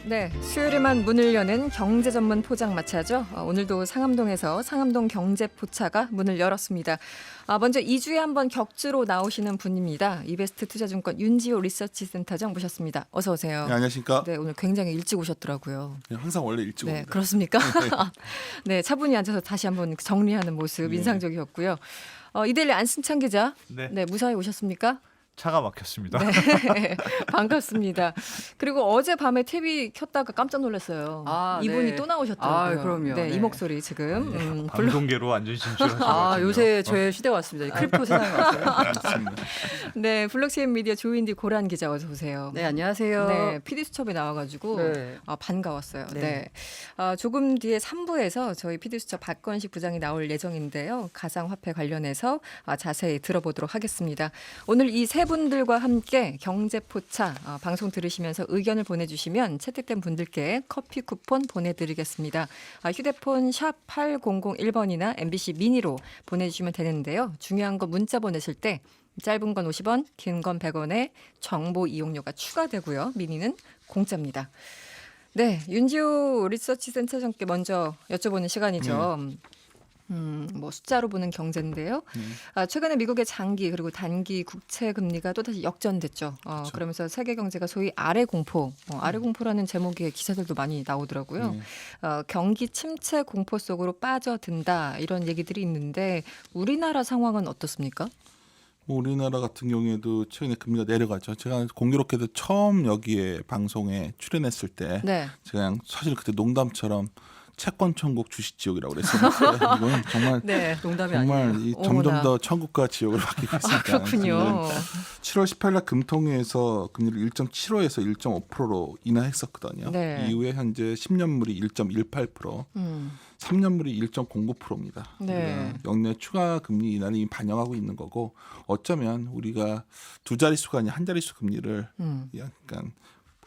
네, 수요일에만 문을 여는 경제 전문 포장마차죠. 오늘도 상암동에서 상암동 경제포차가 문을 열었습니다. 먼저 2주에 한 번 격주로 나오시는 분입니다. 이베스트 투자증권 윤지호 리서치센터장 모셨습니다. 어서 오세요. 네, 안녕하십니까? 네, 오늘 굉장히 일찍 오셨더라고요. 네, 항상 원래 일찍 네, 옵니다. 그렇습니까? 네, 차분히 앉아서 다시 한번 정리하는 모습 네. 인상적이었고요. 이데일리 안승찬 기자, 네. 네, 무사히 오셨습니까? 차가 막혔습니다. 네, 반갑습니다. 그리고 어제 밤에 TV 켰다가 깜짝 놀랐어요. 이분이 네. 또 나오셨더라고요. 그럼요. 네, 이 네. 목소리 지금. 블록- 방송계로 완전 진출하셔가지고. 요새 저의 시대가 왔습니다. 크립토 세상에 왔어요. 맞습니다. 네, 블록체인 미디어 조인디 고란 기자 어서 오세요. 네, 안녕하세요. 네, PD 수첩에 나와가지고 네. 반가웠어요. 네. 네. 조금 뒤에 3부에서 저희 PD 수첩 박건식 부장이 나올 예정인데요. 가상화폐 관련해서 자세히 들어보도록 하겠습니다. 오늘 이 세 분들과 함께 경제포차 방송 들으시면서 의견을 보내주시면 채택된 분들께 커피 쿠폰 보내드리겠습니다. 휴대폰 샵 8001번이나 MBC 미니로 보내주시면 되는데요. 중요한 거 문자 보내실 때 짧은 건 50원, 긴 건 100원에 정보 이용료가 추가되고요. 미니는 공짜입니다. 네, 윤지호 리서치 센터장께 먼저 여쭤보는 시간이죠. 뭐 숫자로 보는 경제인데요. 최근에 미국의 장기 그리고 단기 국채 금리가 또다시 역전됐죠. 그러면서 세계 경제가 소위 아래 공포, 아래 공포라는 제목의 기사들도 많이 나오더라고요. 경기 침체 공포 속으로 빠져든다 이런 얘기들이 있는데 우리나라 상황은 어떻습니까? 뭐 우리나라 같은 경우에도 최근에 금리가 내려가죠. 제가 공교롭게도 처음 여기에 방송에 출연했을 때 네. 제가 그냥 사실 그때 농담처럼 채권 천국 주식 지옥이라고 그랬었는데 이건 정말 네. 농담이 정말 아니에요. 이 점점 어머나. 더 천국과 지옥으로 바뀌고 있습니다. 그렇군요. 7월 18일 날 금통위에서 금리를 1.75에서 1.5%로 인하했었거든요. 네. 이후에 현재 10년물이 1.18%, 음. 3년물이 1.09%입니다. 네. 역내 추가 금리 인하를 이미 반영하고 있는 거고 어쩌면 우리가 두 자릿수가 아닌 한 자릿수 금리를 약간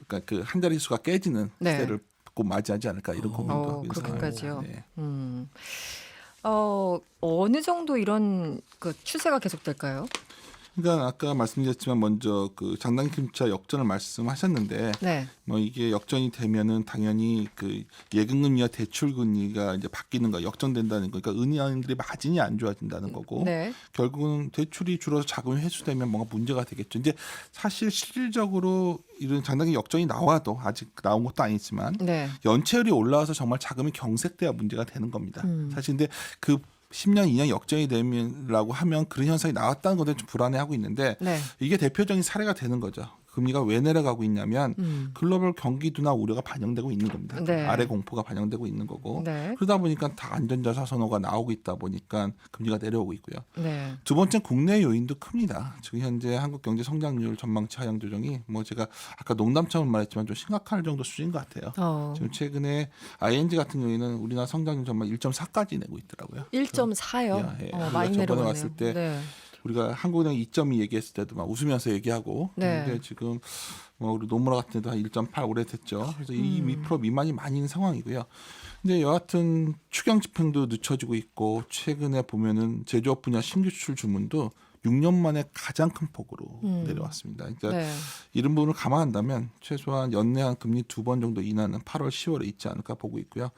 그러니까 그 한 자릿수가 깨지는 네. 시대를 곧 맞이하지 않을까 이런 고민도 하고 있는 그렇게까지요. 상황입니다. 네. 어느 정도 이런 그 추세가 계속될까요? 그러니까 아까 말씀드렸지만 먼저 그 장단기금리차 역전을 말씀하셨는데 네. 뭐 이게 역전이 되면은 당연히 그 예금금리와 대출금리가 이제 바뀌는 거 역전된다는 거. 그러니까 은행들이 마진이 안 좋아진다는 거고 네. 결국은 대출이 줄어서 자금이 회수되면 뭔가 문제가 되겠죠. 이제 사실 실질적으로 이런 장단기 역전이 나와도 아직 나온 것도 아니지만 네. 연체율이 올라와서 정말 자금이 경색돼야 문제가 되는 겁니다. 사실 근데 그 10년, 2년 역전이 되면라고 하면 그런 현상이 나왔다는 것에 좀 불안해하고 있는데 네. 이게 대표적인 사례가 되는 거죠. 금리가 왜 내려가고 있냐면 글로벌 경기 둔화 우려가 반영되고 있는 겁니다. 네. 아래 공포가 반영되고 있는 거고 네. 그러다 보니까 다 안전자산 선호가 나오고 있다 보니까 금리가 내려오고 있고요. 네. 두 번째 국내 요인도 큽니다. 지금 현재 한국 경제 성장률 전망치 하향 조정이 뭐 제가 아까 농담처럼 말했지만 좀 심각할 정도 수준인 것 같아요. 지금 최근에 ING 같은 경우에는 우리나라 성장률 전망 1.4까지 내고 있더라고요. 1.4요. 예, 많이 저번에 내려왔네요. 왔을 때 네. 우리가 한국은행 2.2 얘기했을 때도 막 웃으면서 얘기하고 네. 근데 지금 뭐 우리 노무라 같은 데도 한 1.8 오래됐죠. 그래서 이 2% 미만이 많이 있는 상황이고요. 근데 여하튼 추경 집행도 늦춰지고 있고 최근에 보면은 제조업 분야 신규 수출 주문도 6년 만에 가장 큰 폭으로 내려왔습니다. 그러니까 네. 이런 부분을 감안한다면 최소한 연내 한 금리 2번 정도 인하는 8월, 10월에 있지 않을까 보고 있고요.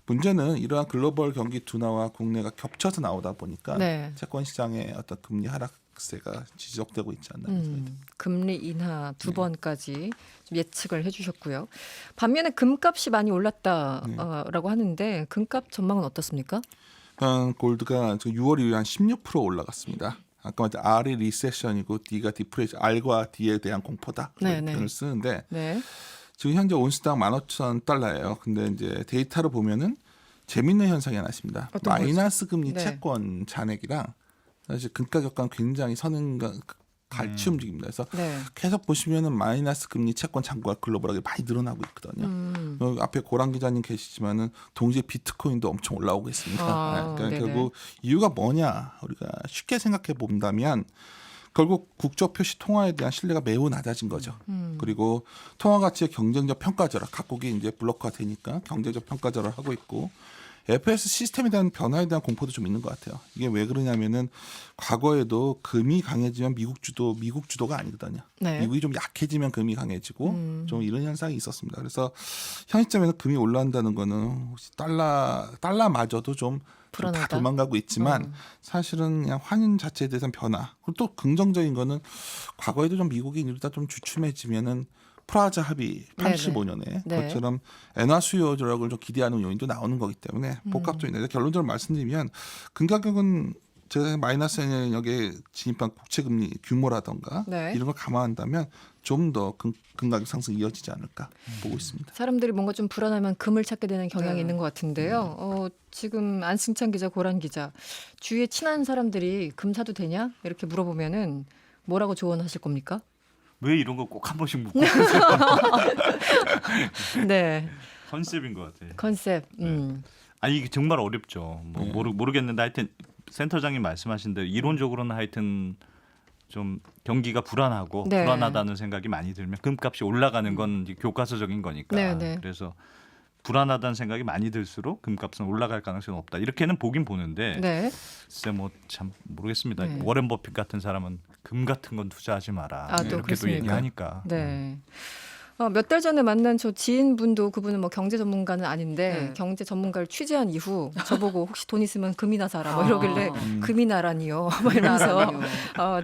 문제는 이러한 글로벌 경기 둔화와 국내가 겹쳐서 나오다 보니까 네. 채권 시장의 어떤 금리 하락세가 지속되고 있지 않나 생각이 금리 인하 두 네. 번까지 좀 예측을 해주셨고요. 반면에 금값이 많이 올랐다라고 하는데 금값 전망은 어떻습니까? 골드가 6월 이후에 한 16% 올라갔습니다. 아까 말했던 R이 리세션이고 D가 디프레션, R과 D에 대한 공포다. 네, 이 네. 표현을 쓰는데 네. 지금 현재 온스당 15,000달러예요. 근데 이제 데이터를 보면은 재밌는 현상이 하나 있습니다. 어떤 거죠? 마이너스 금리 네. 채권 잔액이랑 사실 금가격과는 굉장히 선행과 같이 움직입니다. 그래서 네. 계속 보시면은 마이너스 금리 채권 잔고가 글로벌하게 많이 늘어나고 있거든요. 여기 앞에 고랑 기자님 계시지만은 동시에 비트코인도 엄청 올라오고 있습니다. 그러니까 네네. 결국 이유가 뭐냐 우리가 쉽게 생각해 본다면 결국 국적 표시 통화에 대한 신뢰가 매우 낮아진 거죠. 그리고 통화 가치의 경쟁적 평가절하 각국이 이제 블록화 되니까 경쟁적 평가절하를 하고 있고 FS 시스템에 대한 변화에 대한 공포도 좀 있는 것 같아요. 이게 왜 그러냐면은 과거에도 금이 강해지면 미국 주도가 아니거든요. 네. 미국이 좀 약해지면 금이 강해지고 좀 이런 현상이 있었습니다. 그래서 현 시점에서 금이 올라간다는 거는 혹시 달러마저도 좀 다 불안하다. 도망가고 있지만 사실은 그냥 환율 자체에 대해서는 변화. 그리고 또 긍정적인 거는 과거에도 좀 미국이 이러다 좀 주춤해지면은 프라자 합의 85년에 네. 그것처럼 엔화 수요 조락을 좀 기대하는 요인도 나오는 거기 때문에 복합적인데 결론적으로 말씀드리면 금 가격은 제가 마이너스 영역에 진입한 국채 금리 규모라던가 네. 이런 걸 감안한다면 좀 더 금 가격 상승이 이어지지 않을까 보고 있습니다. 사람들이 뭔가 좀 불안하면 금을 찾게 되는 경향이 네. 있는 것 같은데요. 지금 안승찬 기자, 고란 기자, 주위에 친한 사람들이 금 사도 되냐 이렇게 물어보면은 뭐라고 조언하실 겁니까? 왜 이런 거 꼭 한 번씩 묻고 네, 컨셉인 것 같아. 컨셉. 아니 이게 정말 어렵죠. 뭐 네. 모르겠는데 하여튼 센터장님 말씀하신 대로 이론적으로는 하여튼 좀 경기가 불안하고 네. 불안하다는 생각이 많이 들면 금값이 올라가는 건 이제 교과서적인 거니까. 네, 네. 그래서 불안하다는 생각이 많이 들수록 금값은 올라갈 가능성이 없다. 이렇게는 보긴 보는데 네. 글쎄 뭐 참 모르겠습니다. 네. 워렌 버핏 같은 사람은 금 같은 건 투자하지 마라. 아, 또 이렇게 또 그렇습니까? 얘기하니까. 네. 몇 달 전에 만난 저 지인분도 그분은 뭐 경제 전문가는 아닌데 네. 경제 전문가를 취재한 이후 저보고 혹시 돈 있으면 금이나 사라 뭐 이러길래 금이 나라니요 막 이러면서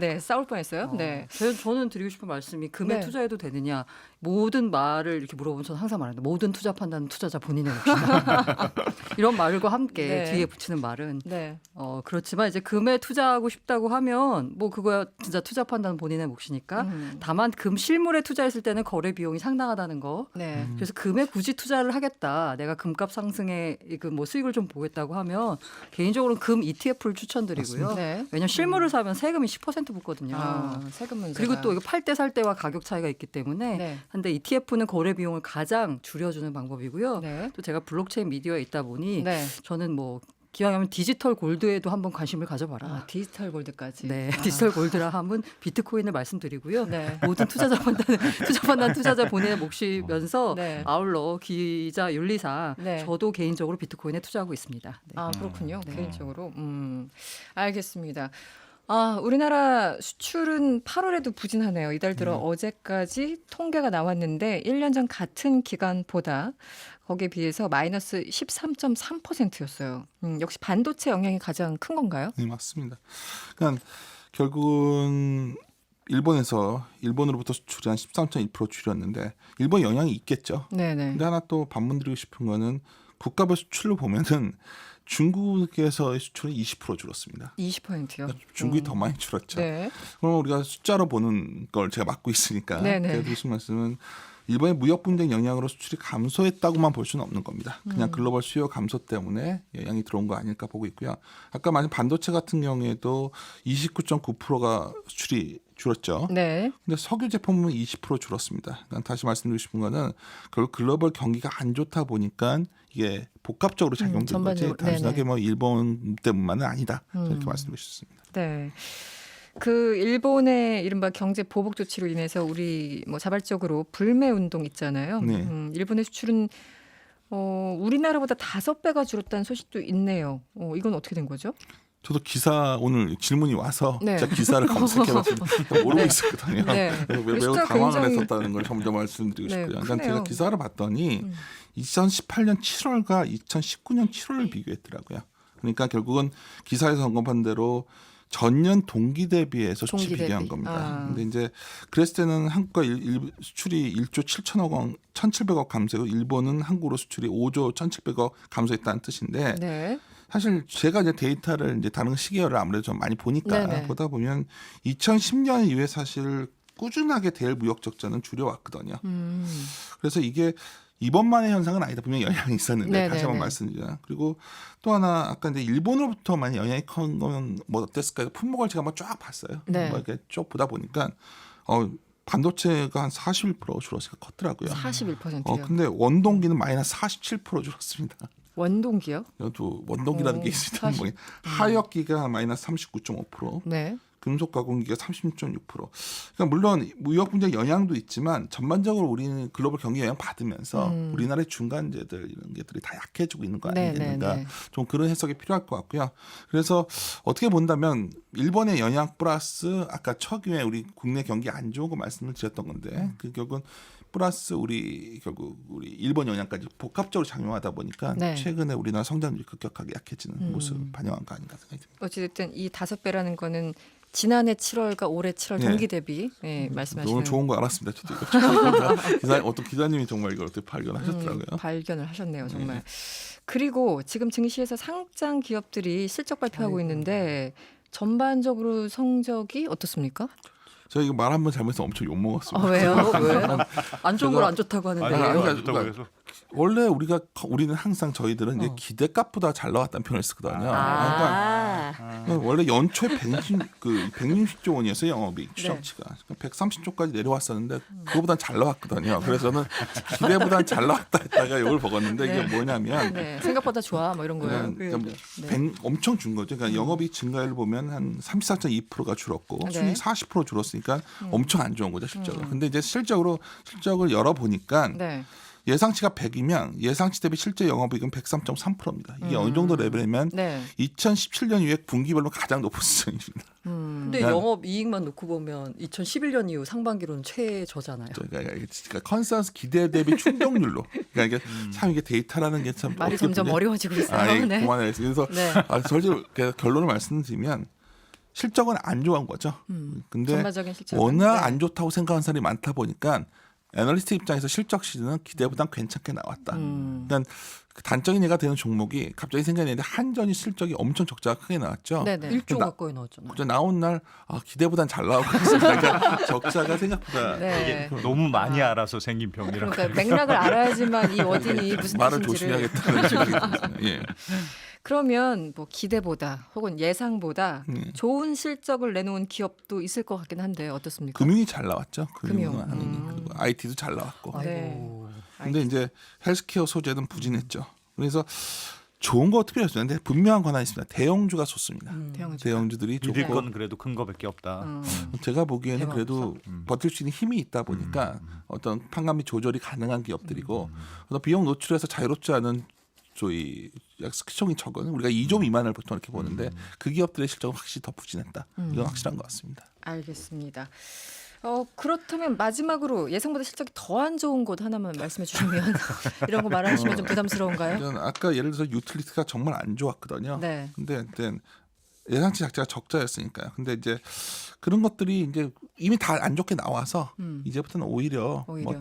네 싸울 뻔했어요. 네. 저는 드리고 싶은 말씀이 금에 네. 투자해도 되느냐 모든 말을 이렇게 물어보면 저는 항상 말합니다. 모든 투자 판단은 투자자 본인의 몫이다. 이런 말과 함께 네. 뒤에 붙이는 말은 네. 그렇지만 이제 금에 투자하고 싶다고 하면 뭐 그거야 진짜 투자 판단은 본인의 몫이니까 다만 금 실물에 투자했을 때는 거래 비용이 상당하다는 거. 네. 그래서 금에 굳이 투자를 하겠다. 내가 금값 상승에 그 뭐 수익을 좀 보겠다고 하면 개인적으로는 금 ETF를 추천드리고요. 네. 왜냐하면 실물을 사면 세금이 10% 붙거든요. 세금 문제. 그리고 또 이거 팔 때 살 때와 가격 차이가 있기 때문에 네. 한데 ETF는 거래 비용을 가장 줄여주는 방법이고요. 네. 또 제가 블록체인 미디어에 있다 보니 네. 저는 뭐 기왕하면 디지털 골드에도 한번 관심을 가져봐라. 디지털 골드까지. 네, 디지털 골드라 하면 비트코인을 말씀드리고요. 네. 모든 투자 판단 투자자 본인의 몫이면서 네. 아울러 기자 윤리상 네. 저도 개인적으로 비트코인에 투자하고 있습니다. 네. 그렇군요. 네. 개인적으로. 알겠습니다. 우리나라 수출은 8월에도 부진하네요. 이달 들어 어제까지 통계가 나왔는데 1년 전 같은 기간보다 거기에 비해서 마이너스 13.3%였어요. 역시 반도체 영향이 가장 큰 건가요? 네, 맞습니다. 그러니까 결국은 일본으로부터 수출이 한 13.1% 줄였는데 일본 영향이 있겠죠. 네네. 근데 하나 또 반문드리고 싶은 거는 국가별 수출로 보면은 중국에서의 수출이 20% 줄었습니다. 20%요. 중국이 더 많이 줄었죠. 네. 그럼 우리가 숫자로 보는 걸 제가 맡고 있으니까 네네. 제가 드리신 말씀은 일본의 무역 분쟁 영향으로 수출이 감소했다고만 볼 수는 없는 겁니다. 그냥 글로벌 수요 감소 때문에 영향이 들어온 거 아닐까 보고 있고요. 아까 말한 반도체 같은 경우에도 29.9%가 수출이 줄었죠. 네. 근데 석유 제품은 20% 줄었습니다. 그러니까 다시 말씀드리고 싶은 거는 결국 글로벌 경기가 안 좋다 보니까 이게 복합적으로 작용된 거지 전반적으로. 단순하게 네네. 뭐 일본 때문만은 아니다. 이렇게 말씀드릴 수 있습니다. 네. 그 일본의 이른바 경제 보복 조치로 인해서 우리 뭐 자발적으로 불매 운동 있잖아요. 네. 일본의 수출은 우리나라보다 5배가 줄었다는 소식도 있네요. 이건 어떻게 된 거죠? 저도 기사 오늘 질문이 와서 네. 제가 기사를 검색해봤는데 모르고 네. 있었거든요. 네. 그래서 매우 숫자가 당황을 굉장히- 했었다는 걸 먼저 말씀드리고 네, 싶고요. 그러니까 크네요. 제가 기사를 봤더니 2018년 7월과 2019년 7월을 비교했더라고요. 그러니까 결국은 기사에서 언급한 대로 전년 동기 대비해서 수치 동기 비교한 대비. 겁니다. 근데 이제 그랬을 때는 한국과 수출이 1조 7천억 원, 1,700억 감소고 일본은 한국으로 수출이 5조 1,700억 감소했다는 뜻인데 네. 사실 제가 이제 데이터를 이제 다른 시계열을 아무래도 좀 많이 보니까 네네. 보다 보면 2010년 이후에 사실 꾸준하게 대일 무역 적자는 줄여왔거든요. 그래서 이게 이번만의 현상은 아니다. 분명히 영향이 있었는데 네네네. 다시 한번 말씀드려요. 그리고 또 하나 아까 이제 일본으로부터 많이 영향이 큰 거는 뭐 어땠을까요? 품목을 제가 한번 쫙 봤어요. 네. 뭐 이렇게 쭉 보다 보니까 반도체가 한 41% 줄었으니까 컸더라고요. 41%요. 근데 원동기는 마이너스 47% 줄었습니다. 원동기요? 이것도 원동기라는 게 있습니다. 40. 뭐 하역기가 마이너스 39.5%, 네. 금속 가공기가 36.6%. 그러니까 물론 무역 분쟁 영향도 있지만 전반적으로 우리는 글로벌 경기 영향 받으면서 우리나라의 중간재들 이런 것들이 다 약해지고 있는 거 아니겠는가. 좀 그런 해석이 필요할 것 같고요. 그래서 어떻게 본다면 일본의 영향 플러스 아까 초기에 우리 국내 경기 안 좋은 거 말씀을 드렸던 건데 그 결국은 플러스 결국 우리 일본 영향까지 복합적으로 작용하다 보니까 네. 최근에 우리나라 성장률이 급격하게 약해지는 모습을 반영한 거 아닌가 생각이 듭니다. 어찌됐든 이 5배라는 거는 지난해 7월과 올해 7월 네. 동기 대비 말씀하시는 너무 좋은 거 알았습니다. 저도 이거 어떤 기자님이 정말 이걸 어떻게 발견하셨더라고요. 발견을 하셨네요, 정말. 그리고 지금 증시에서 상장 기업들이 실적 발표하고 있는데 전반적으로 성적이 어떻습니까? 제가 이거 말 한번 잘못해서 엄청 욕 먹었습니다. 왜요? 왜? 안 좋은 걸 안 좋다고 하는데. 아니, 그러니까 안 좋다고 해서. 원래 우리는 항상 저희들은 이제 기대값보다 잘 나왔다는 표현을 쓰거든요. 그러니까 원래 연초에 160조 원이었어요 영업이익 추정치가. 130조까지 내려왔었는데 그거보단 잘 나왔거든요. 그래서 저는 기대보단 잘 나왔다 했다가 욕을 먹었는데 이게 뭐냐면 네, 생각보다 좋아, 뭐 이런 거예요. 그러니까 엄청 준 거죠. 그러니까 영업이익 증가율 보면 한 34.2%가 줄었고 네. 순이익 40% 줄었으니까 엄청 안 좋은 거죠 실적은. 근데 이제 실적을 열어 보니까 네. 예상치가 100이면 예상치 대비 실제 영업이익은 103.3%입니다. 이게 어느 정도 레벨이면 네. 2017년 이후에 분기별로 가장 높은 수준입니다. 근데 영업 이익만 놓고 보면 2011년 이후 상반기로는 최저잖아요. 그러니까 컨센서스 기대 대비 충족률로. 그러니까 이게 참 이게 데이터라는 게 참 말이 점점 어려워지고 있어요. 네. 그만해야겠습니다. 그래서 네. 솔직히 결론을 말씀드리면 실적은 안 좋은 거죠. 근데 전반적인 실적은 워낙 네. 안 좋다고 생각하는 사람이 많다 보니까 애널리스트 입장에서 실적 시즌은 기대보다 괜찮게 나왔다. 그러니까 그 단적인 예가 되는 종목이 갑자기 생각했는데 한전이 실적이 엄청 적자가 크게 나왔죠. 네네. 1조 가까이 나왔잖아요. 그때 나온 날 기대보단 잘 나오고 있습니다. 그러니까 적자가 생각보다 네. 너무 많이 알아서 생긴 병이라고. 그러니까 맥락을 알아야지만 이 워딩이 무슨 말을 뜻인지를. 조심해야겠다는 생각이 듭니다. 예. 그러면 뭐 기대보다 혹은 예상보다 좋은 실적을 내놓은 기업도 있을 것 같긴 한데 어떻습니까? 금융이 잘 나왔죠. 금융. 금융은 당연히. 그리고 IT도 잘 나왔고. 네. 근데 이제 헬스케어 소재는 부진했죠. 그래서 좋은 거 어떻게 했어요? 근데 분명한 건 하나 있습니다. 대형주가 좋습니다. 대형주들이 믿을 좋고 건 그래도 큰 거밖에 없다. 제가 보기에는 대박 그래도 버틸 수 있는 힘이 있다 보니까 어떤 판관비 조절이 가능한 기업들이고 어떤 비용 노출에서 자유롭지 않은 저희 스키총이 적은 우리가 2조 미만을 보통 이렇게 보는데 그 기업들의 실적은 확실히 더 부진했다. 이건 확실한 것 같습니다. 알겠습니다. 그렇다면 마지막으로 예상보다 실적이 더 안 좋은 곳 하나만 말씀해 주시면 이런 거 말하시면 좀 부담스러운가요? 저는 아까 예를 들어서 유틸리티가 정말 안 좋았거든요. 네. 근데 예상치 자체가 적자였으니까요. 근데 이제 그런 것들이 이제 이미 다 안 좋게 나와서 이제부터는 오히려 뭐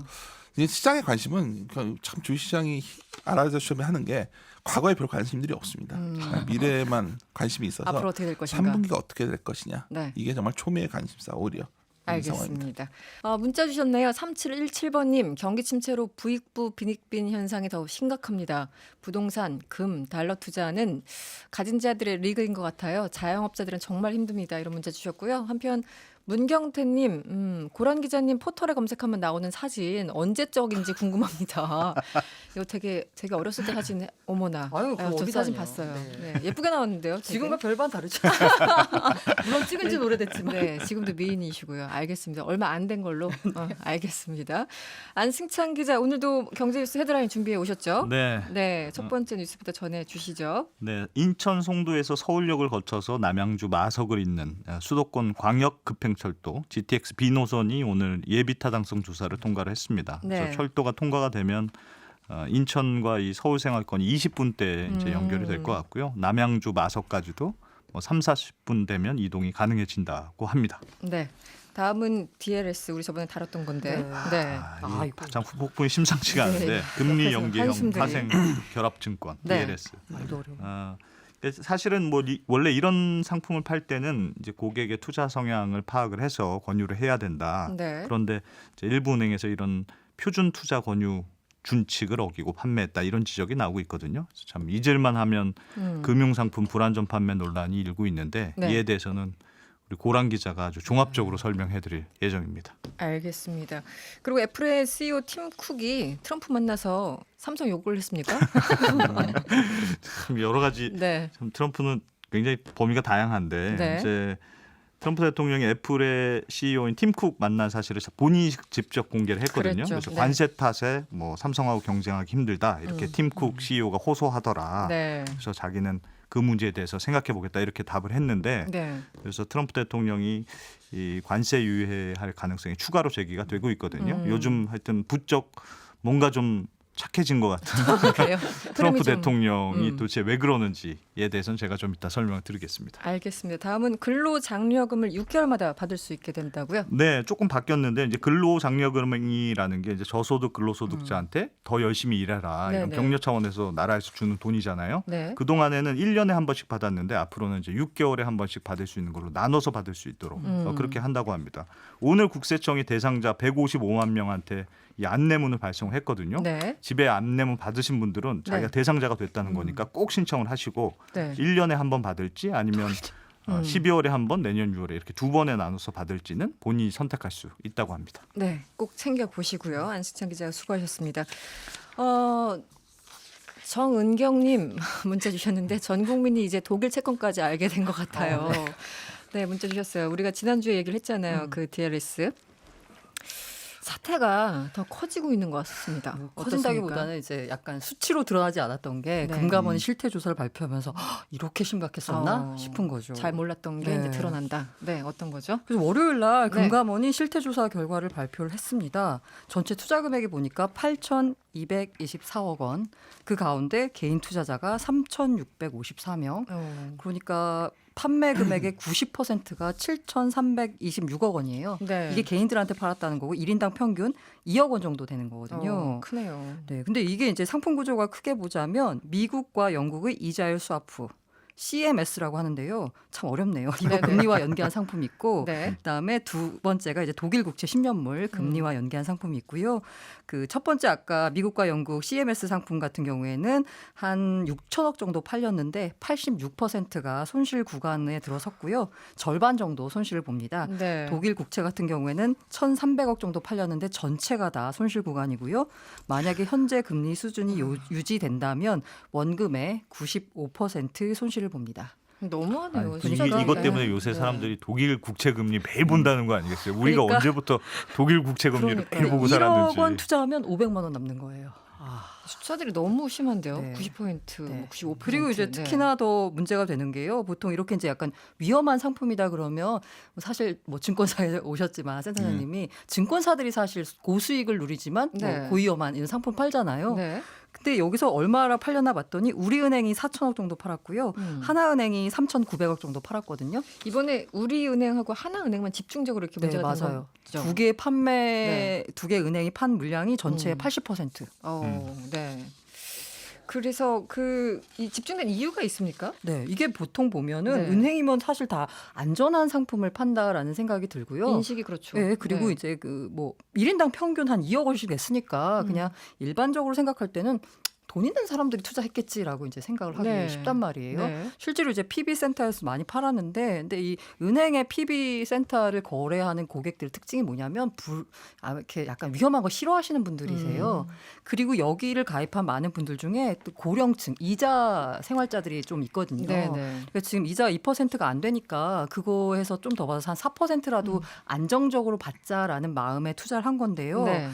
이제 시장의 관심은 참 주식시장이 알아주시면 하는 게 과거에 별 관심들이 없습니다. 미래에만 관심이 있어서 앞으로 어떻게 될 것인가? 3분기가 어떻게 될 것이냐. 네. 이게 정말 초미의 관심사 오히려. 알겠습니다. 문자 주셨네요. 3717번님. 경기 침체로 부익부 빈익빈 현상이 더욱 심각합니다. 부동산, 금, 달러 투자는 가진 자들의 리그인 것 같아요. 자영업자들은 정말 힘듭니다. 이런 문자 주셨고요. 한편 문경태님, 고란 기자님 포털에 검색하면 나오는 사진 언제적인지 궁금합니다. 이거 되게 어렸을 때 사진 어머나. 아유, 그거 저 어디 사진 다녀요. 봤어요. 네. 네, 예쁘게 나왔는데요. 되게. 지금과 별반 다르죠. 물론 찍은 지 오래됐지만. 네, 지금도 미인이시고요. 알겠습니다. 얼마 안 된 걸로 알겠습니다. 안승찬 기자 오늘도 경제뉴스 헤드라인 준비해 오셨죠? 네. 네, 첫 번째 뉴스부터 전해 주시죠. 네, 인천 송도에서 서울역을 거쳐서 남양주 마석을 잇는 수도권 광역 급행철도 GTX B 노선이 오늘 예비 타당성 조사를 통과를 했습니다. 네. 그래서 철도가 통과가 되면 인천과 이 서울 생활권이 20분대에 이제 연결이 될 것 같고요. 남양주 마석까지도 뭐 30-40분 되면 이동이 가능해진다고 합니다. 네. 다음은 DLS 우리 저번에 다뤘던 건데. 네. 이게 가장 후폭풍이 심상치가 않은데 금리 연계형 한숨들이. 파생 결합증권 네. DLS. 말도 어려워. 사실은 뭐 원래 이런 상품을 팔 때는 이제 고객의 투자 성향을 파악을 해서 권유를 해야 된다. 네. 그런데 이제 일부 은행에서 이런 표준 투자 권유 준칙을 어기고 판매했다 이런 지적이 나오고 있거든요. 그래서 참 잊을만 하면 금융상품 불안전 판매 논란이 일고 있는데 네. 이에 대해서는 우리 고란 기자가 아주 종합적으로 설명해드릴 예정입니다. 알겠습니다. 그리고 애플의 CEO 팀 쿡이 트럼프 만나서 삼성 욕을 했습니까? 참 여러 가지 네. 참 트럼프는 굉장히 범위가 다양한데 네. 이제 트럼프 대통령이 애플의 CEO인 팀 쿡 만난 사실을 본인이 직접 공개를 했거든요. 그랬죠. 그래서 네. 관세 탓에 뭐 삼성하고 경쟁하기 힘들다 이렇게 팀 쿡 CEO가 호소하더라. 네. 그래서 자기는 그 문제에 대해서 생각해 보겠다 이렇게 답을 했는데 네. 그래서 트럼프 대통령이 이 관세 유예할 가능성이 추가로 제기가 되고 있거든요. 요즘 하여튼 부쩍 뭔가 좀 착해진 것 같은 그래요. 트럼프 흐름이 좀- 대통령이 도대체 왜 그러는지에 대해서는 제가 좀 이따 설명을 드리겠습니다. 알겠습니다. 다음은 근로장려금을 6개월마다 받을 수 있게 된다고요? 네, 조금 바뀌었는데 이제 근로장려금이라는 게 이제 저소득 근로소득자한테 더 열심히 일해라 이런 네네. 격려 차원에서 나라에서 주는 돈이잖아요. 네. 그 동안에는 1년에 한 번씩 받았는데 앞으로는 이제 6개월에 한 번씩 받을 수 있는 걸로 나눠서 받을 수 있도록 그렇게 한다고 합니다. 오늘 국세청이 대상자 155만 명한테 이 안내문을 발송했거든요. 네. 집에 안내문 받으신 분들은 자기가 네. 대상자가 됐다는 거니까 꼭 신청을 하시고 네. 1년에 한 번 받을지 아니면 12월에 한 번, 내년 6월에 이렇게 두 번에 나눠서 받을지는 본인이 선택할 수 있다고 합니다. 네, 꼭 챙겨 보시고요. 안승찬 기자가 수고하셨습니다. 정은경님 문자 주셨는데 전 국민이 이제 독일 채권까지 알게 된 것 같아요. 네, 문자 주셨어요. 우리가 지난주에 얘기를 했잖아요. 그 DLS 사태가 더 커지고 있는 것 같습니다. 어떻습니까? 커진다기보다는 이제 약간 수치로 드러나지 않았던 게 네. 금감원이 실태 조사를 발표하면서 이렇게 심각했었나 어, 싶은 거죠. 잘 몰랐던 게 네. 이제 드러난다. 네, 어떤 거죠? 그래서 월요일 날 네. 금감원이 실태 조사 결과를 발표를 했습니다. 전체 투자 금액이 보니까 8,224억 원. 그 가운데 개인 투자자가 3,654명. 그러니까 판매 금액의 90%가 7,326억 원이에요. 네. 이게 개인들한테 팔았다는 거고 1인당 평균 2억 원 정도 되는 거거든요. 크네요. 네, 근데 이게 이제 상품 구조가 크게 보자면 미국과 영국의 이자율 스와프 CMS라고 하는데요. 참 어렵네요. 이거 네네. 금리와 연계한 상품이 있고 네. 그다음에 두 번째가 이제 독일 국채 10년물 금리와 연계한 상품이 있고요. 그 첫 번째 아까 미국과 영국 CMS 상품 같은 경우에는 한 6천억 정도 팔렸는데 86%가 손실 구간에 들어섰고요. 절반 정도 손실을 봅니다. 네. 독일 국채 같은 경우에는 1,300억 정도 팔렸는데 전체가 다 손실 구간이고요. 만약에 현재 금리 수준이 음. 유지된다면 원금의 95% 손실을 봅니다. 너무하네요. 아니, 숫자가. 이것 때문에 네. 요새 네. 사람들이 독일 국채 금리 매일 본다는 거 아니겠어요? 우리가 그러니까. 언제부터 독일 국채 금리를 그러니까요. 매일 보고 1억 살았는지. 원 투자하면 500만 원 남는 거예요. 숫자들이 너무 심한데요. 네. 90%, 네. 95%. 그리고 이제 특히나 더 문제가 되는 게요. 보통 이렇게 이제 약간 위험한 상품이다 그러면 사실 뭐 증권사에 오셨지만 센터장님이 증권사들이 사실 고수익을 누리지만 네. 뭐 고위험한 이런 상품 팔잖아요. 네. 근데 여기서 얼마나 팔려나 봤더니 우리은행이 4천억 정도 팔았고요. 하나은행이 3,900억 정도 팔았거든요. 이번에 우리은행하고 하나은행만 집중적으로 이렇게 네, 문제가 된 맞아요. 거죠. 두 개 판매, 두 개 은행이 판 물량이 전체의 80%. 네. 그래서 이 집중된 이유가 있습니까? 네, 이게 보통 보면은 네. 은행이면 사실 다 안전한 상품을 판다라는 생각이 들고요. 인식이 그렇죠. 네, 그리고 이제 그 뭐 1인당 평균 한 2억 원씩 냈으니까 그냥 일반적으로 생각할 때는 돈 있는 사람들이 투자했겠지라고 이제 생각을 하기 네. 쉽단 말이에요. 네. 실제로 이제 PB 센터에서 많이 팔았는데, 근데 이 은행의 PB 센터를 거래하는 고객들 특징이 뭐냐면 이렇게 약간 위험한 거 싫어하시는 분들이세요. 그리고 여기를 가입한 많은 분들 중에 또 고령층, 이자 생활자들이 좀 있거든요. 네, 네. 그러니까 지금 이자 2%가 안 되니까 그거에서 좀 더 받아서 한 4%라도 안정적으로 받자라는 마음에 투자를 한 건데요. 네.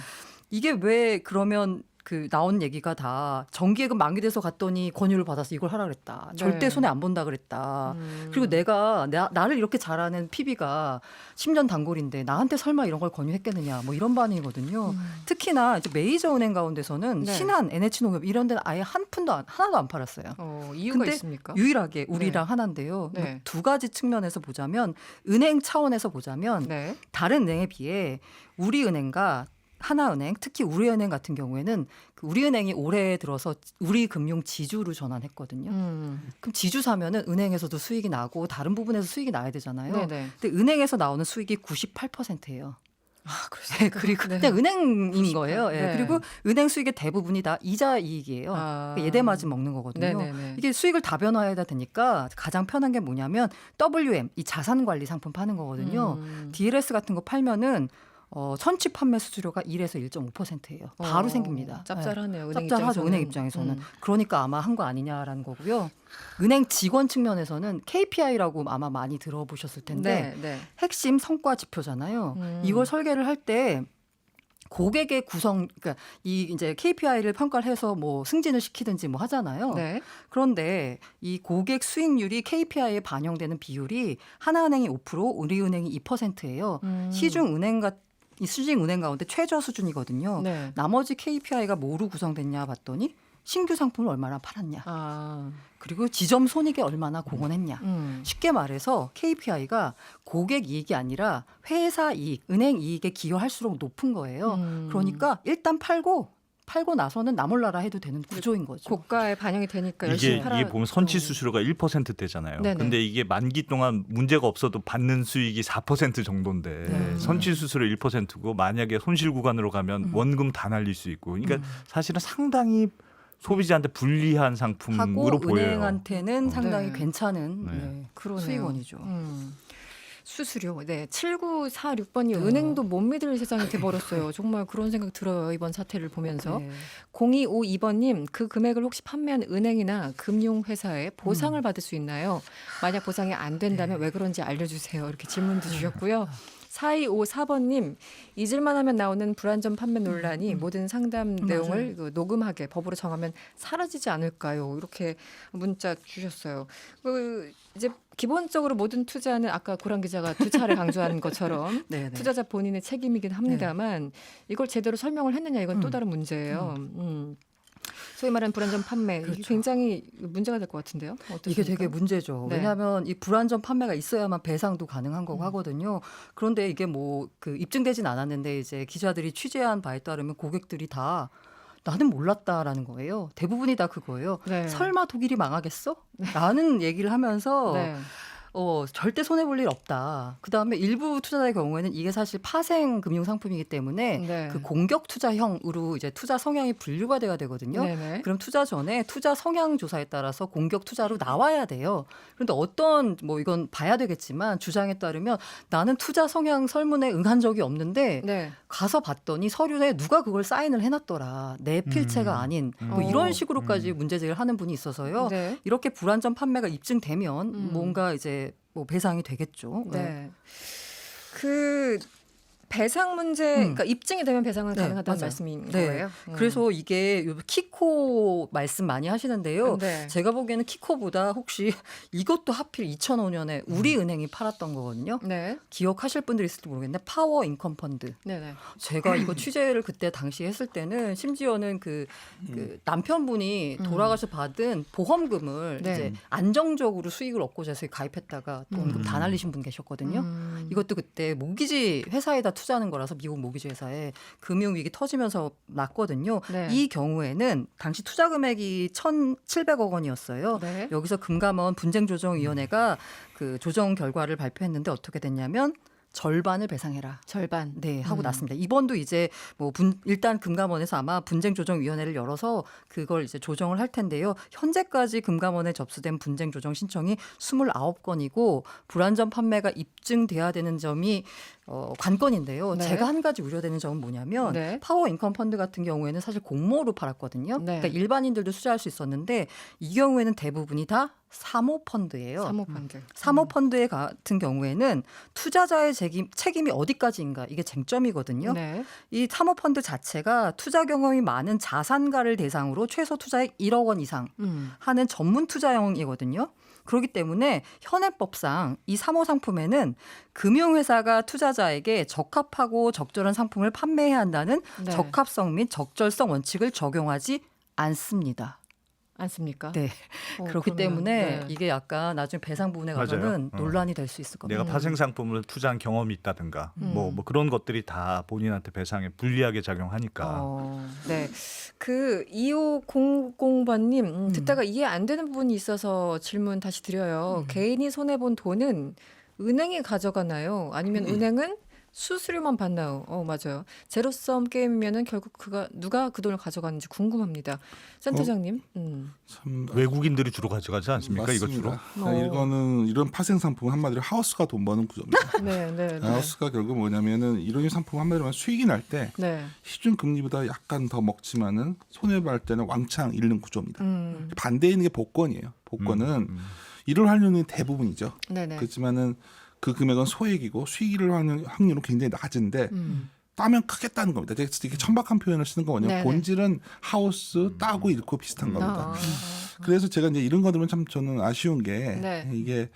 이게 왜 그러면 그 나온 얘기가 다 정기예금 만기돼서 갔더니 권유를 받아서 이걸 하라 그랬다. 네. 절대 손해 안 본다 그랬다. 그리고 내가 나를 이렇게 잘하는 PB가 10년 단골인데 나한테 설마 이런 걸 권유했겠느냐. 뭐 이런 반응이거든요. 특히나 이제 메이저 은행 가운데서는 네. 신한, NH농협 이런 데는 아예 하나도 안 팔았어요. 이유가 근데 있습니까? 유일하게 우리랑 하나인데요. 네. 뭐두 가지 측면에서 보자면 은행 차원에서 보자면 네. 다른 은행에 비해 우리은행과 하나은행, 특히 우리은행 같은 경우에는 그 우리은행이 올해 들어서 우리금융 지주로 전환했거든요. 그럼 지주 사면은 은행에서도 수익이 나고 다른 부분에서 수익이 나야 되잖아요. 네네. 근데 은행에서 나오는 수익이 98%예요. 그렇습니까? 네, 그리고 네. 그냥 은행인 거예요. 예, 네. 그리고 은행 수익의 대부분이 다 이자 이익이에요. 그러니까 예대마진 먹는 거거든요. 네네네. 이게 수익을 다변화해야 되니까 가장 편한 게 뭐냐면 WM, 이 자산관리 상품 파는 거거든요. DLS 같은 거 팔면은 선취 판매 수수료가 1에서 1.5%예요. 바로 생깁니다. 짭짤하네요. 네. 은행 짭짤하죠. 입장에서는. 은행 입장에서는. 그러니까 아마 한 거 아니냐라는 거고요. 은행 직원 측면에서는 KPI라고 아마 많이 들어보셨을 텐데 네. 핵심 성과 지표잖아요. 이걸 설계를 할 때 고객의 구성, 그러니까 이 이제 KPI를 평가를 해서 뭐 승진을 시키든지 뭐 하잖아요. 네. 그런데 이 고객 수익률이 KPI에 반영되는 비율이 하나은행이 5%, 우리은행이 2%예요. 시중 은행 가운데 최저 수준이거든요. 네. 나머지 KPI가 뭐로 구성됐냐 봤더니 신규 상품을 얼마나 팔았냐, 아. 그리고 지점 손익에 얼마나 공헌했냐. 쉽게 말해서 KPI가 고객 이익이 아니라 회사 이익, 은행 이익에 기여할수록 높은 거예요. 그러니까 일단 팔고 나서는 나 몰라라 해도 되는 구조인 거죠. 고가에 반영이 되니까 열심히 이게 팔아. 보면 선취 수수료가 1%대잖아요. 네네. 근데 이게 만기 동안 문제가 없어도 받는 수익이 4% 정도인데 선취 수수료 1%고 만약에 손실 구간으로 가면 원금 다 날릴 수 있고. 그러니까 사실은 상당히 소비자한테 불리한 상품으로 하고 보여요. 은행한테는 상당히 네. 괜찮은 네. 그러네요. 수익원이죠. 수수료. 네. 7946번이 네. 은행도 못 믿을 세상이 돼버렸어요. 정말 그런 생각 들어요. 이번 사태를 보면서. 네. 0252번님, 그 금액을 혹시 판매한 은행이나 금융회사에 보상을 받을 수 있나요? 만약 보상이 안 된다면 왜 그런지 알려주세요. 이렇게 질문도 주셨고요. 4254번님, 잊을만 하면 나오는 불안전 판매 논란이 모든 상담 내용을 그 녹음하게 법으로 정하면 사라지지 않을까요? 이렇게 문자 주셨어요. 이제 기본적으로 모든 투자는 아까 고란 기자가 두 차례 강조한 것처럼 네네. 투자자 본인의 책임이긴 합니다만 이걸 제대로 설명을 했느냐 이건 또 다른 문제예요. 소위 말하는 불안전 판매 이게 그렇죠. 굉장히 문제가 될 것 같은데요. 어떻습니까? 이게 되게 문제죠. 네. 왜냐하면 이 불안전 판매가 있어야만 배상도 가능한 거고 하거든요. 그런데 이게 뭐 그 입증되진 않았는데 이제 기자들이 취재한 바에 따르면 고객들이 다 나는 몰랐다라는 거예요. 대부분이 다 그거예요. 네. 설마 독일이 망하겠어? 라는 얘기를 하면서 네. 절대 손해볼 일 없다. 그다음에 일부 투자자의 경우에는 이게 사실 파생 금융 상품이기 때문에 네. 그 공격 투자형으로 이제 투자 성향이 분류가 돼야 되거든요. 네네. 그럼 투자 전에 투자 성향 조사에 따라서 공격 투자로 나와야 돼요. 그런데 어떤 뭐 이건 봐야 되겠지만 주장에 따르면 나는 투자 성향 설문에 응한 적이 없는데 네. 가서 봤더니 서류에 누가 그걸 사인을 해놨더라. 내 필체가 아닌 뭐 이런 식으로까지 문제 제기를 하는 분이 있어서요. 네. 이렇게 불안전 판매가 입증되면 뭔가 이제 뭐 배상이 되겠죠. 네. 그 배상 문제, 그러니까 입증이 되면 배상은 네, 가능하다는 맞아요. 말씀인 네. 거예요. 그래서 이게 요 키코 말씀 많이 하시는데요. 네. 제가 보기에는 키코보다 혹시 이것도 하필 2005년에 우리은행이 팔았던 거거든요. 네. 기억하실 분들 있을지 모르겠는데 파워 인컴 펀드. 네네. 제가 이거 취재를 그때 당시 했을 때는 심지어는 그 남편분이 돌아가서 받은 보험금을 네. 이제 안정적으로 수익을 얻고자 해서 가입했다가 돈금 다 날리신 분 계셨거든요. 이것도 그때 모기지 회사에다 투자하는 거라서 미국 모기지 회사에 금융위기 터지면서 났거든요. 네. 이 경우에는 당시 투자 금액이 1,700억 원이었어요. 네. 여기서 금감원 분쟁조정위원회가 그 조정 결과를 발표했는데 어떻게 됐냐면 절반을 배상해라. 절반. 네, 하고 났습니다. 이번도 이제 뭐 일단 금감원에서 아마 분쟁조정위원회를 열어서 그걸 이제 조정을 할 텐데요. 현재까지 금감원에 접수된 분쟁조정 신청이 29건이고 불안전 판매가 입증돼야 되는 점이 관건인데요. 네. 제가 한 가지 우려되는 점은 뭐냐면 네. 파워 인컴 펀드 같은 경우에는 사실 공모로 팔았거든요. 네. 그러니까 일반인들도 투자할 수 있었는데 이 경우에는 대부분이 다 사모펀드예요. 사모펀드. 사모펀드 같은 경우에는 투자자의 책임이 어디까지인가 이게 쟁점이거든요. 네. 이 사모펀드 자체가 투자 경험이 많은 자산가를 대상으로 최소 투자액 1억 원 이상 하는 전문 투자형이거든요. 그렇기 때문에 현행법상 이 사모 상품에는 금융회사가 투자자에게 적합하고 적절한 상품을 판매해야 한다는 네. 적합성 및 적절성 원칙을 적용하지 않습니다. 않습니까? 네. 그렇기 그러면, 때문에 네. 이게 약간 나중에 배상부분에 맞아요. 가서는 논란이 될 수 있을 겁니다. 내가 파생 상품을 투자한 경험이 있다든가 뭐 그런 것들이 다 본인한테 배상에 불리하게 작용하니까. 네. 그 2500번님 듣다가 이해 안 되는 부분이 있어서 질문 다시 드려요. 개인이 손해 본 돈은 은행이 가져가나요? 아니면 은행은 수수료만 받나요? 맞아요. 제로섬 게임이면은 결국 누가 그 돈을 가져가는지 궁금합니다. 센터장님. 참 외국인들이 주로 가져가지 않습니까? 이거 주로. 맞습니다. 이거는 이런 파생 상품 한마디로 하우스가 돈 버는 구조입니다. 네. 하우스가 결국 뭐냐면은 이런 상품 한마디로 말하면 수익이 날 때 네. 시중 금리보다 약간 더 먹지만은 손해 볼 때는 왕창 잃는 구조입니다. 음. 반대에 있는 게 복권이에요. 복권은 이럴 확률이 대부분이죠. 네네. 그렇지만은 그 금액은 소액이고 수익을 하는 확률은 굉장히 낮은데 따면 크겠다는 겁니다. 이게 천박한 표현을 쓰는 거 뭐냐면 네네. 본질은 하우스 따고 잃고 비슷한 겁니다. 아. 그래서 제가 이제 이런 거 들으면 참 저는 아쉬운 게 네. 이게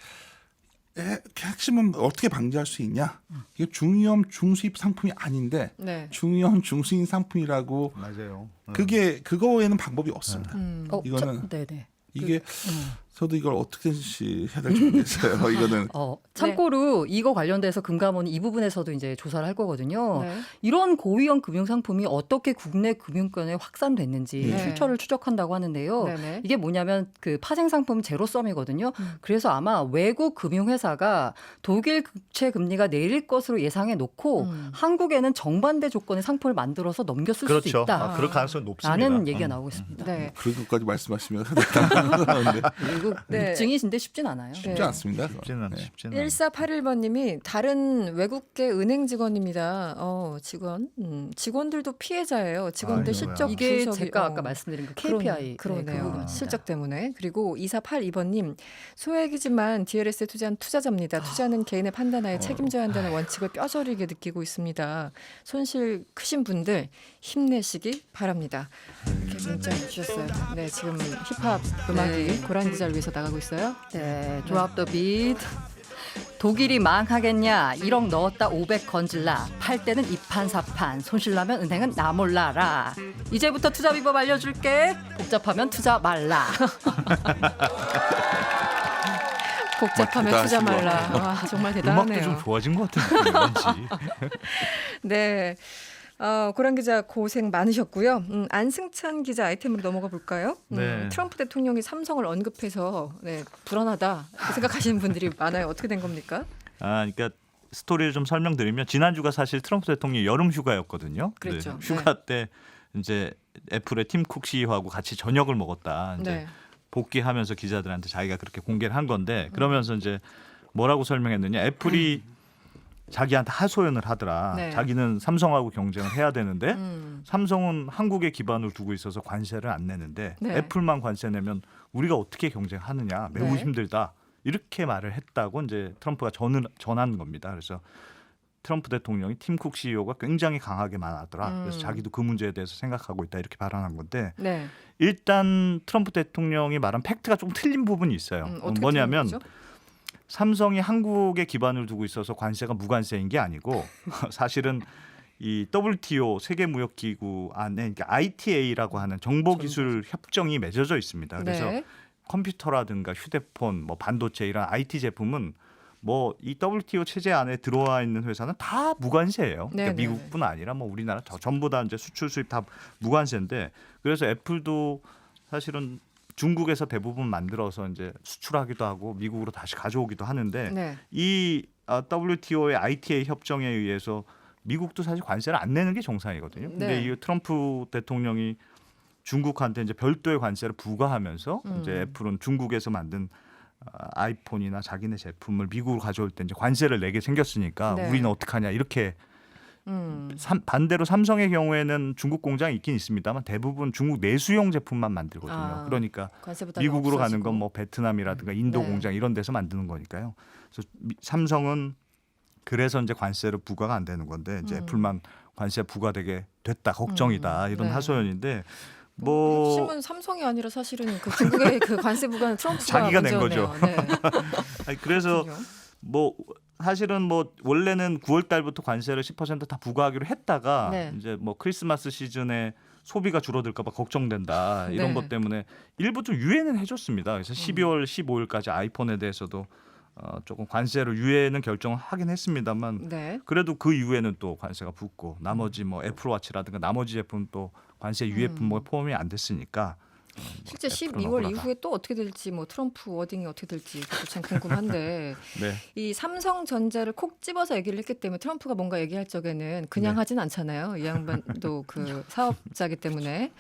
핵심은 어떻게 방지할 수 있냐? 이게 중위험 중수입 상품이 아닌데 네. 중위험 중수인 상품이라고 맞아요. 그게 그거에는 방법이 없습니다. 이거는 네네. 이게 저도 이걸 어떻게 해야 될지 모르겠어요. 이거는 참고로 이거 관련돼서 금감원이 이 부분에서도 이제 조사를 할 거거든요. 네. 이런 고위험 금융 상품이 어떻게 국내 금융권에 확산됐는지 네. 출처를 추적한다고 하는데요. 네네. 이게 뭐냐면 그 파생 상품 제로섬이거든요. 그래서 아마 외국 금융회사가 독일 국채 금리가 내릴 것으로 예상해 놓고 한국에는 정반대 조건의 상품을 만들어서 넘겼을 수도 그렇죠. 있다. 그럴 가능성이 높습니다. 라는 얘기가 나오고 있습니다. 네. 그런 것까지 말씀하시면 근데 미국 네. 입증이 근데 쉽진 않아요. 쉽지 않습니다. 쉽지는 네. 쉽지는 않아요. 1481번님이 다른 외국계 은행 직원입니다. 직원들도 피해자예요. 직원들 아이고야. 실적 이게 분석이- 제가 아까 말씀드린 그 KPI 그러네요. 부분입니다. 실적 때문에. 그리고 2482번님 소액이지만 DLS에 투자한 투자자입니다. 투자는 개인의 판단하에 책임져야 한다는 원칙을 뼈저리게 느끼고 있습니다. 손실 크신 분들 힘내시기 바랍니다. 이렇게 문자 주셨어요. 네, 지금 힙합 음악이 네. 고란 기자를 위해서 나가고 있어요. 네, 조합 더 빛. 독일이 망하겠냐? 1억 넣었다 500 건질라. 팔 때는 이판사판. 손실나면 은행은 나 몰라라. 이제부터 투자 비법 알려줄게. 복잡하면 투자 말라. 복잡하면 투자 말라. 와, 정말 음악도 대단하네요. 좀 좋아진 것 같은 느낌인지. 네. 고란 기자 고생 많으셨고요. 안승찬 기자 아이템으로 넘어가 볼까요? 네. 트럼프 대통령이 삼성을 언급해서 불안하다 생각하시는 분들이 많아요. 어떻게 된 겁니까? 그러니까 스토리를 좀 설명드리면 지난주가 사실 트럼프 대통령이 여름 휴가였거든요. 그랬죠. 네, 휴가 때 이제 애플의 팀 쿡 CEO하고 같이 저녁을 먹었다. 이제 네. 복귀하면서 기자들한테 자기가 그렇게 공개를 한 건데 그러면서 이제 뭐라고 설명했느냐? 애플이 자기한테 하소연을 하더라. 네. 자기는 삼성하고 경쟁을 해야 되는데 음. 삼성은 한국에 기반을 두고 있어서 관세를 안 내는데 네. 애플만 관세 내면 우리가 어떻게 경쟁하느냐 매우 네. 힘들다 이렇게 말을 했다고 이제 트럼프가 전한 겁니다. 그래서 트럼프 대통령이 팀 쿡 CEO가 굉장히 강하게 말하더라. 그래서 자기도 그 문제에 대해서 생각하고 있다 이렇게 발언한 건데 네. 일단 트럼프 대통령이 말한 팩트가 좀 틀린 부분이 있어요. 어떻게 뭐냐면 틀린 거죠? 삼성이 한국에 기반을 두고 있어서 관세가 무관세인 게 아니고 사실은 이 WTO 세계무역기구 안에 그러니까 ITA라고 하는 정보기술 협정이 맺어져 있습니다. 그래서 네. 컴퓨터라든가 휴대폰, 뭐 반도체 이런 IT 제품은 뭐 이 WTO 체제 안에 들어와 있는 회사는 다 무관세예요. 네, 그러니까 네, 미국뿐 아니라 뭐 우리나라 전부 다 이제 수출 수입 다 무관세인데 그래서 애플도 사실은 중국에서 대부분 만들어서 이제 수출하기도 하고 미국으로 다시 가져오기도 하는데 네. 이 WTO의 ITA 협정에 의해서 미국도 사실 관세를 안 내는 게 정상이거든요. 근데 네. 이 트럼프 대통령이 중국한테 이제 별도의 관세를 부과하면서 이제 애플은 중국에서 만든 아이폰이나 자기네 제품을 미국으로 가져올 때 이제 관세를 내게 생겼으니까 네. 우리는 어떡하냐 이렇게 음. 반대로 삼성의 경우에는 중국 공장이 있긴 있습니다만 대부분 중국 내수용 제품만 만들거든요. 아, 그러니까 관세 부담이 미국으로 가는 없어지고. 건 뭐 베트남이라든가 인도 네. 공장 이런 데서 만드는 거니까요. 그래서 삼성은 그래서 이제 관세를 부과가 안 되는 건데 이제 애플만 관세 부과되게 됐다 걱정이다 이런 네. 하소연인데 뭐 핵심은 삼성이 아니라 사실은 그 중국의 그 관세 부과는 트럼프가 자기가 낸 문제였네요. 거죠. 네. 아니, 그래서 그렇군요. 뭐 사실은 뭐 원래는 9월 달부터 관세를 10%다 부과하기로 했다가 네. 이제 뭐 크리스마스 시즌에 소비가 줄어들까 봐 걱정된다 이런 네. 것 때문에 일부 좀 유예는 해줬습니다. 그래서 12월 15일까지 아이폰에 대해서도 조금 관세를 유예는 결정을 하긴 했습니다만 네. 그래도 그 이후에는 또 관세가 붙고 나머지 뭐 애플워치라든가 나머지 제품 또 관세 유예 품목에 포함이 안 됐으니까 실제 앞으로 12월 나오다가. 이후에 또 어떻게 될지 뭐 트럼프 워딩이 어떻게 될지 그것도 참 궁금한데 네. 이 삼성전자를 콕 집어서 얘기를 했기 때문에 트럼프가 뭔가 얘기할 적에는 그냥 네. 하진 않잖아요. 이 양반도 그 사업자기 때문에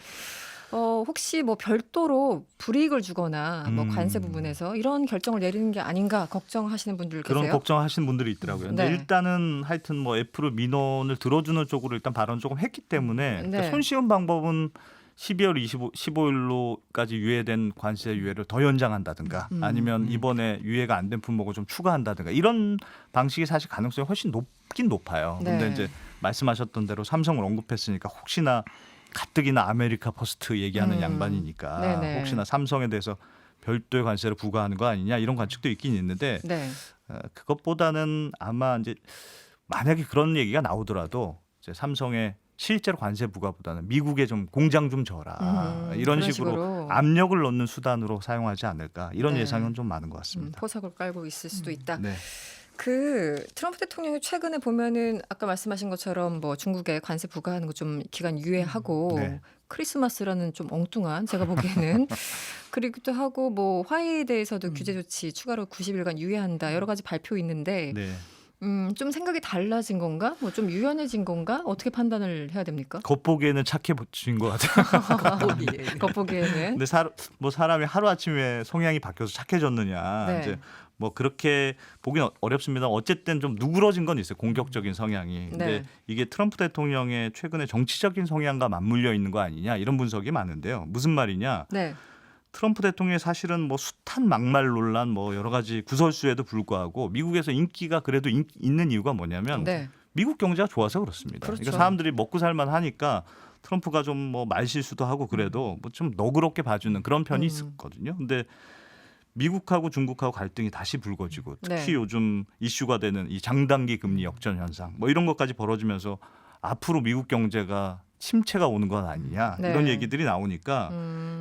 혹시 뭐 별도로 불이익을 주거나 뭐 관세 부분에서 이런 결정을 내리는 게 아닌가 걱정하시는 분들 그런 계세요? 걱정하시는 분들이 있더라고요. 근데 네. 일단은 하여튼 뭐 애플의 민원을 들어주는 쪽으로 일단 발언 조금 했기 때문에 네. 그러니까 손쉬운 방법은 12월 15일로까지 유예된 관세 유예를 더 연장한다든가 아니면 이번에 유예가 안 된 품목을 좀 추가한다든가 이런 방식이 사실 가능성이 훨씬 높긴 높아요. 근데 네. 이제 말씀하셨던 대로 삼성을 언급했으니까 혹시나 가뜩이나 아메리카 퍼스트 얘기하는 양반이니까 네네. 혹시나 삼성에 대해서 별도의 관세를 부과하는 거 아니냐 이런 관측도 있긴 있는데 네. 그것보다는 아마 이제 만약에 그런 얘기가 나오더라도 이제 삼성의 실제로 관세 부과보다는 미국에 좀 공장 좀 져라 이런 그런 식으로 압력을 넣는 수단으로 사용하지 않을까 이런 네. 예상은 좀 많은 것 같습니다. 포석을 깔고 있을 수도 있다. 네. 그 트럼프 대통령이 최근에 보면은 아까 말씀하신 것처럼 뭐 중국에 관세 부과하는 거 좀 기간 유예하고 네. 크리스마스라는 좀 엉뚱한 제가 보기에는 그리기도 하고 뭐 화해에 대해서도 규제 조치 추가로 90일간 유예한다 여러 가지 발표 있는데 네. 좀 생각이 달라진 건가? 뭐 좀 유연해진 건가? 어떻게 판단을 해야 됩니까? 겉보기에는 착해진 것 같아요. 겉보기에는 근데 사람이 하루 아침에 성향이 바뀌어서 착해졌느냐 네. 이제 뭐 그렇게 보기는 어렵습니다. 어쨌든 좀 누그러진 건 있어요. 공격적인 성향이. 근데 네. 이게 트럼프 대통령의 최근에 정치적인 성향과 맞물려 있는 거 아니냐 이런 분석이 많은데요. 무슨 말이냐? 네. 트럼프 대통령이 사실은 뭐 숱한 막말 논란 뭐 여러 가지 구설수에도 불구하고 미국에서 인기가 그래도 있는 이유가 뭐냐면 네. 미국 경제가 좋아서 그렇습니다. 그렇죠. 그러니까 사람들이 먹고 살만 하니까 트럼프가 좀 뭐 말실수도 하고 그래도 뭐 좀 너그럽게 봐주는 그런 편이 있었거든요. 근데 미국하고 중국하고 갈등이 다시 불거지고 특히 네. 요즘 이슈가 되는 이 장단기 금리 역전 현상 뭐 이런 것까지 벌어지면서 앞으로 미국 경제가 침체가 오는 건 아니냐 네. 이런 얘기들이 나오니까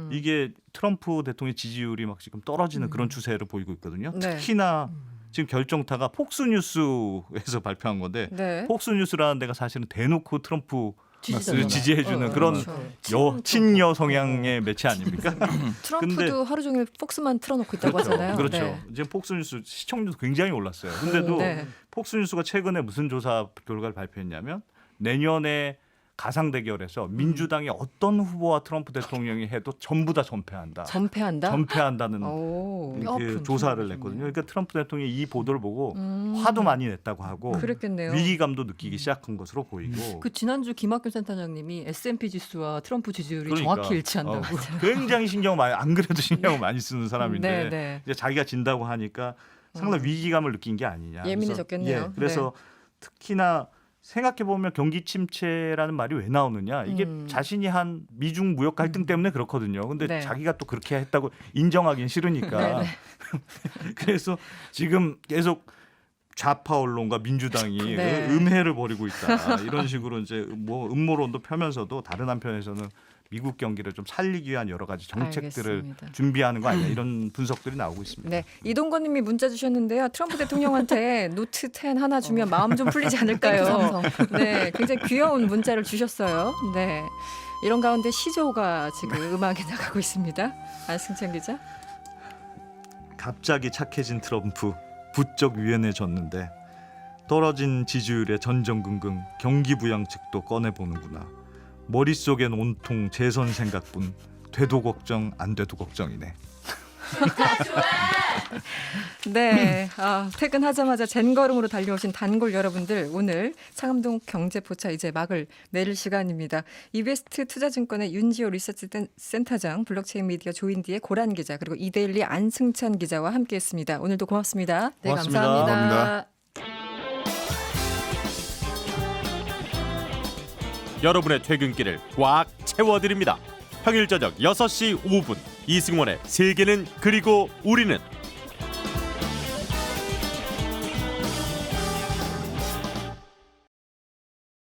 이게 트럼프 대통령의 지지율이 막 지금 떨어지는 그런 추세를 보이고 있거든요. 네. 특히나 지금 결정타가 폭스뉴스에서 발표한 건데 네. 폭스뉴스라는 데가 사실은 대놓고 트럼프를 지지해주는 그런 그렇죠. 친여 성향의 매체 아닙니까? 트럼프도 근데- 하루 종일 폭스만 틀어놓고 있다고 하잖아요. 그렇죠. 네. 지금 폭스뉴스 시청률도 굉장히 올랐어요. 근데도 네. 폭스뉴스가 최근에 무슨 조사 결과를 발표했냐면 내년에 가상 대결에서 민주당이 어떤 후보와 트럼프 대통령이 해도 전부 다 전패한다. 전패한다. 전패한다는 오. 그 조사를 냈거든요. 그러니까 트럼프 대통령이 이 보도를 보고 화도 많이 냈다고 하고 그랬겠네요. 위기감도 느끼기 시작한 것으로 보이고 그 지난주 김학균 센터장님이 S&P 지수와 트럼프 지지율이 그러니까, 정확히 일치한다고. 굉장히 신경을 많이 안 그래도 신경을 많이 쓰는 사람인데 네, 네. 이제 자기가 진다고 하니까 상당히 위기감을 느낀 게 아니냐. 예민해졌겠네요. 그래서, 그래서 특히나 생각해 보면 경기 침체라는 말이 왜 나오느냐? 이게 자신이 한 미중 무역 갈등 때문에 그렇거든요. 근데 네. 자기가 또 그렇게 했다고 인정하기는 싫으니까. 네, 그래서 지금 계속 좌파 언론과 민주당이 네. 음해를 벌이고 있다. 이런 식으로 이제 뭐 음모론도 펴면서도 다른 한편에서는 미국 경기를 좀 살리기 위한 여러 가지 정책들을 알겠습니다. 준비하는 거 아니냐 이런 분석들이 나오고 있습니다. 네, 이동건님이 문자 주셨는데요. 트럼프 대통령한테 노트 10 하나 주면 마음 좀 풀리지 않을까요? 네, 굉장히 귀여운 문자를 주셨어요. 네, 이런 가운데 시조가 지금 음악에 나가고 있습니다. 안승찬 기자. 갑자기 착해진 트럼프 부쩍 유연해졌는데 떨어진 지지율에 전전긍긍 경기부양책도 꺼내보는구나. 머릿속엔 온통 재선 생각뿐 돼도 걱정 안 돼도 걱정이네. 네, 퇴근하자마자 젠걸음으로 달려오신 단골 여러분들 오늘 창암동 경제포차 이제 막을 내릴 시간입니다. 이베스트 투자증권의 윤지호 리서치 센터장, 블록체인 미디어 조인디의 고란 기자 그리고 이데일리 안승찬 기자와 함께했습니다. 오늘도 고맙습니다. 네, 고맙습니다. 감사합니다. 여러분의 퇴근길을 꽉 채워드립니다. 평일 저녁 6시 5분 이승원의 세계는 그리고 우리는